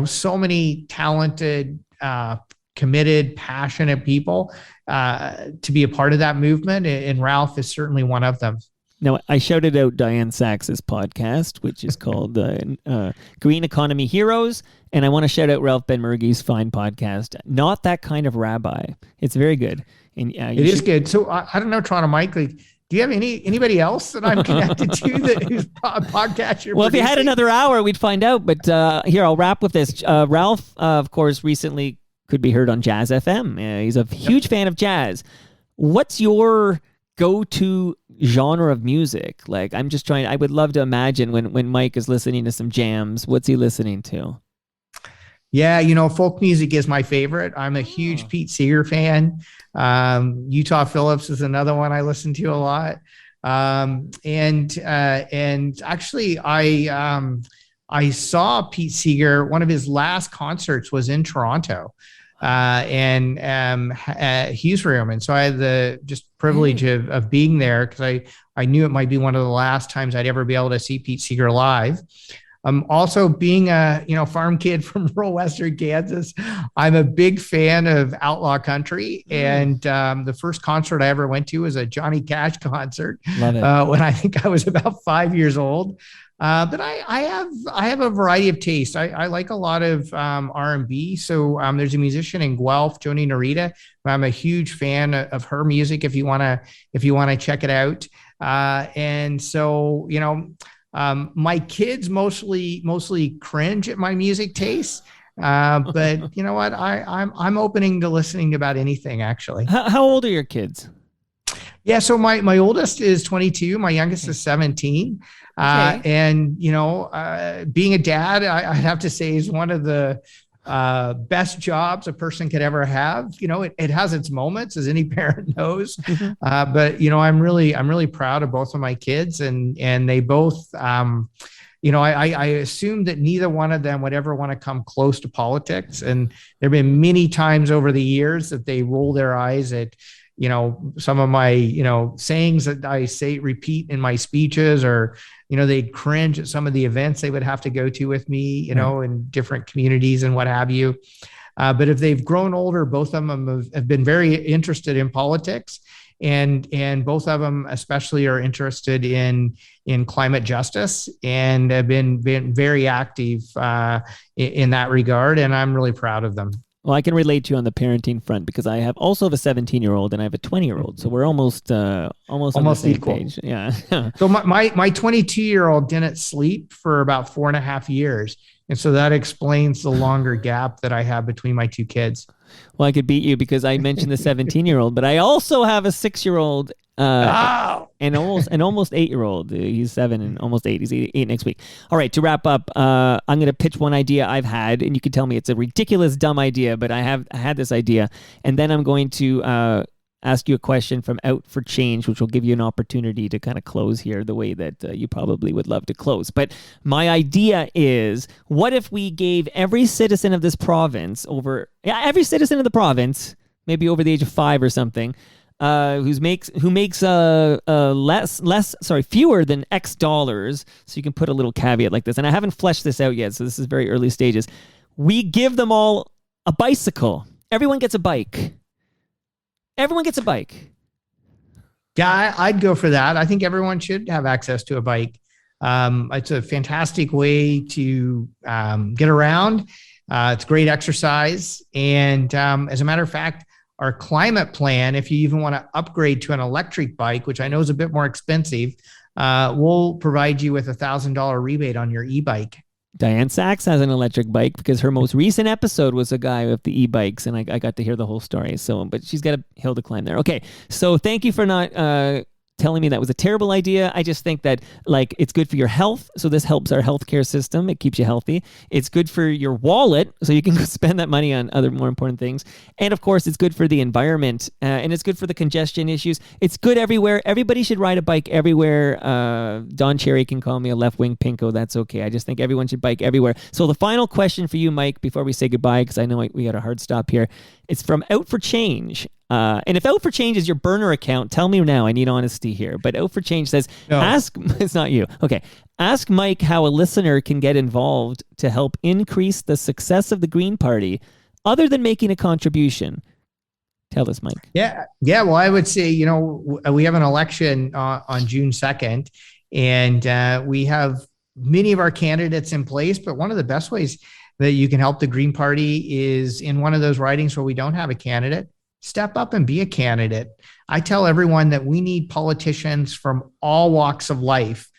Speaker 3: so many talented, committed, passionate people to be a part of that movement. And Ralph is certainly one of them.
Speaker 2: Now, I shouted out Diane Sachs's podcast, which is called Green Economy Heroes. And I want to shout out Ralph Ben-Murgie's fine podcast, Not That Kind of Rabbi. It's very good. And
Speaker 3: it is good. So I don't know, Toronto Mike, like, do you have anybody else that I'm connected to whose podcast you're
Speaker 2: Well,
Speaker 3: producing?
Speaker 2: if you had another hour, we'd find out. But here, I'll wrap with this. Ralph, of course, recently could be heard on Jazz FM. He's a huge fan of jazz. What's your go-to genre of music? Like, I would love to imagine when Mike is listening to some jams, what's he listening to?
Speaker 3: Yeah, folk music is my favorite. I'm a huge Pete Seeger fan. Utah Phillips is another one I listen to a lot. And actually, I saw Pete Seeger. One of his last concerts was in Toronto, and Hughes Room. And so I had the just privilege of being there, because I knew it might be one of the last times I'd ever be able to see Pete Seeger live. Also, being a farm kid from rural Western Kansas, I'm a big fan of outlaw country. And the first concert I ever went to was a Johnny Cash concert.
Speaker 2: Love it.
Speaker 3: When I think I was about 5 years old. But I have a variety of tastes. I like a lot of R&B. So there's a musician in Guelph, Joni Narita. I'm a huge fan of her music. If you want to check it out. And so my kids mostly cringe at my music tastes. But you know what? I'm opening to listening to about anything, actually.
Speaker 2: How old are your kids?
Speaker 3: Yeah, so my oldest is 22. My youngest is 17.
Speaker 2: Okay.
Speaker 3: And being a dad, I'd have to say, is one of the best jobs a person could ever have. It has its moments, as any parent knows. But I'm really proud of both of my kids, and they both. I assume that neither one of them would ever want to come close to politics. And there have been many times over the years that they roll their eyes at, some of my, sayings that I repeat in my speeches, or, they cringe at some of the events they would have to go to with me, in different communities and what have you. But if they've grown older, both of them have been very interested in politics. And both of them especially are interested in climate justice, and have been very active in that regard. And I'm really proud of them.
Speaker 2: Well, I can relate to you on the parenting front, because I have a 17-year-old and I have a 20-year-old. So we're almost on the same
Speaker 3: equal
Speaker 2: page. Yeah.
Speaker 3: So my 22-year-old didn't sleep for about 4.5 years. And so that explains the longer gap that I have between my two kids.
Speaker 2: Well, I could beat you because I mentioned the 17-year-old, but I also have a 6-year-old and almost 8-year-old. He's 7 and almost 8. He's 8 next week. All right, to wrap up, I'm going to pitch one idea I've had, and you can tell me it's a ridiculous, dumb idea, but I had this idea, and then I'm going to ask you a question from Out for Change, which will give you an opportunity to kind of close here the way that you probably would love to close. But my idea is, what if we gave every citizen of this province maybe over the age of 5 or something, who makes fewer than X dollars. So you can put a little caveat like this, and I haven't fleshed this out yet, so this is very early stages. We give them all a bicycle. Everyone gets a bike.
Speaker 3: Yeah, I'd go for that. I think everyone should have access to a bike. It's a fantastic way to get around. It's great exercise. And as a matter of fact, our climate plan, if you even want to upgrade to an electric bike, which I know is a bit more expensive, we'll provide you with $1,000 rebate on your e-bike.
Speaker 2: Diane Sachs has an electric bike because her most recent episode was a guy with the e-bikes, and I got to hear the whole story. So, but she's got a hill to climb there. Okay, so thank you for not telling me that was a terrible idea. I just think that it's good for your health. So this helps our healthcare system. It keeps you healthy. It's good for your wallet, so you can go spend that money on other more important things. And of course, it's good for the environment, and it's good for the congestion issues. It's good everywhere. Everybody should ride a bike everywhere. Don Cherry can call me a left-wing pinko. That's okay. I just think everyone should bike everywhere. So the final question for you, Mike, before we say goodbye, because I know we got a hard stop here. It's from Out for Change. And if Out for Change is your burner account, tell me now. I need honesty here. But Out for Change says,
Speaker 3: No.
Speaker 2: it's not you. Okay. Ask Mike how a listener can get involved to help increase the success of the Green Party other than making a contribution. Tell us, Mike.
Speaker 3: Yeah. Well, I would say, we have an election on June 2nd, and we have many of our candidates in place. But one of the best ways that you can help the Green Party is in one of those ridings where we don't have a candidate. Step up and be a candidate. I tell everyone that we need politicians from all walks of life.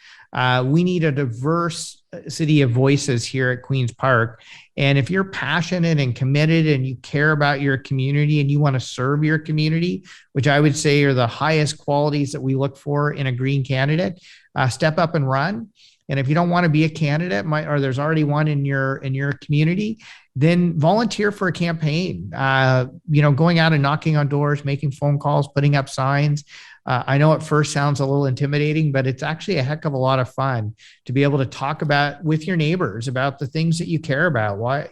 Speaker 3: We need a diverse city of voices here at Queen's Park. And if you're passionate and committed and you care about your community and you want to serve your community, which I would say are the highest qualities that we look for in a green candidate, step up and run. And if you don't want to be a candidate, or there's already one in your community, then volunteer for a campaign. Going out and knocking on doors, making phone calls, putting up signs. I know at first sounds a little intimidating, but it's actually a heck of a lot of fun to be able to talk about with your neighbors about the things that you care about. Why,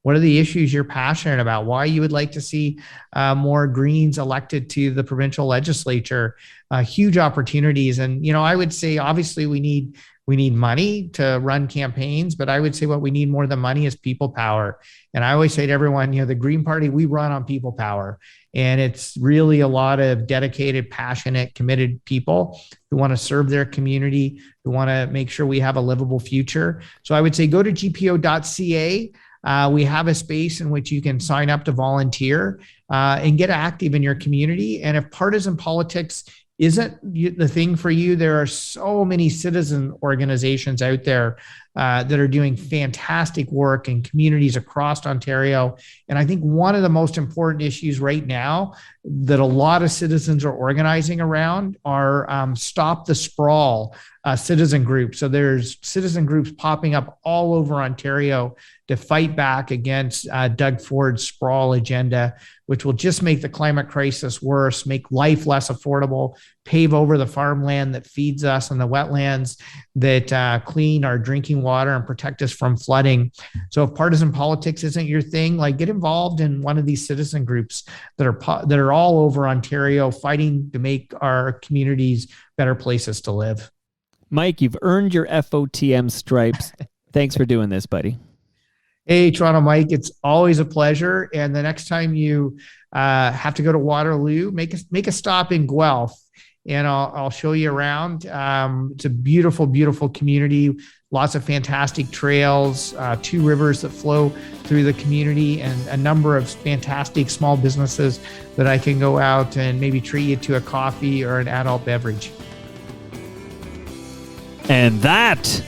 Speaker 3: what are the issues you're passionate about? Why you would like to see more Greens elected to the provincial legislature? Huge opportunities. And, I would say, obviously, we need money to run campaigns, but I would say what we need more than money is people power. And I always say to everyone, the Green Party, we run on people power. And it's really a lot of dedicated, passionate, committed people who want to serve their community, who want to make sure we have a livable future. So I would say go to gpo.ca. We have a space in which you can sign up to volunteer and get active in your community. And if partisan politics isn't the thing for you, there are so many citizen organizations out there that are doing fantastic work in communities across Ontario. And I think one of the most important issues right now that a lot of citizens are organizing around are Stop the Sprawl citizen groups. So there's citizen groups popping up all over Ontario to fight back against Doug Ford's sprawl agenda, which will just make the climate crisis worse, make life less affordable, pave over the farmland that feeds us and the wetlands that clean our drinking water and protect us from flooding. So if partisan politics isn't your thing, get involved in one of these citizen groups that are all over Ontario fighting to make our communities better places to live.
Speaker 2: Mike, you've earned your FOTM stripes. Thanks for doing this, buddy.
Speaker 3: Hey, Toronto Mike, it's always a pleasure. And the next time you have to go to Waterloo, make a stop in Guelph, and I'll show you around. It's a beautiful, beautiful community. Lots of fantastic trails, 2 rivers that flow through the community, and a number of fantastic small businesses that I can go out and maybe treat you to a coffee or an adult beverage.
Speaker 2: And that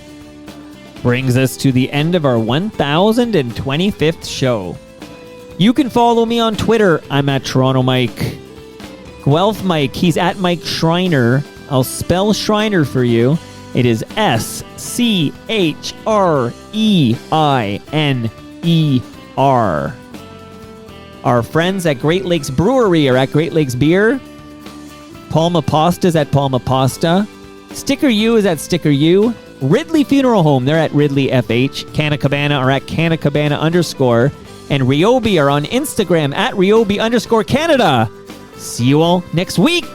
Speaker 2: brings us to the end of our 1025th show. You can follow me on Twitter. I'm at Toronto Mike. Guelph Mike, he's at Mike Schreiner. I'll spell Schreiner for you. It is SCHREINER. Our friends at Great Lakes Brewery are at Great Lakes Beer. Palma Pasta's at Palma Pasta. Sticker U is at Sticker U. Ridley Funeral Home, they're at Ridley FH. Canna Cabana are at Canna Cabana _. And Ryobi are on Instagram at Ryobi _Canada. See you all next week.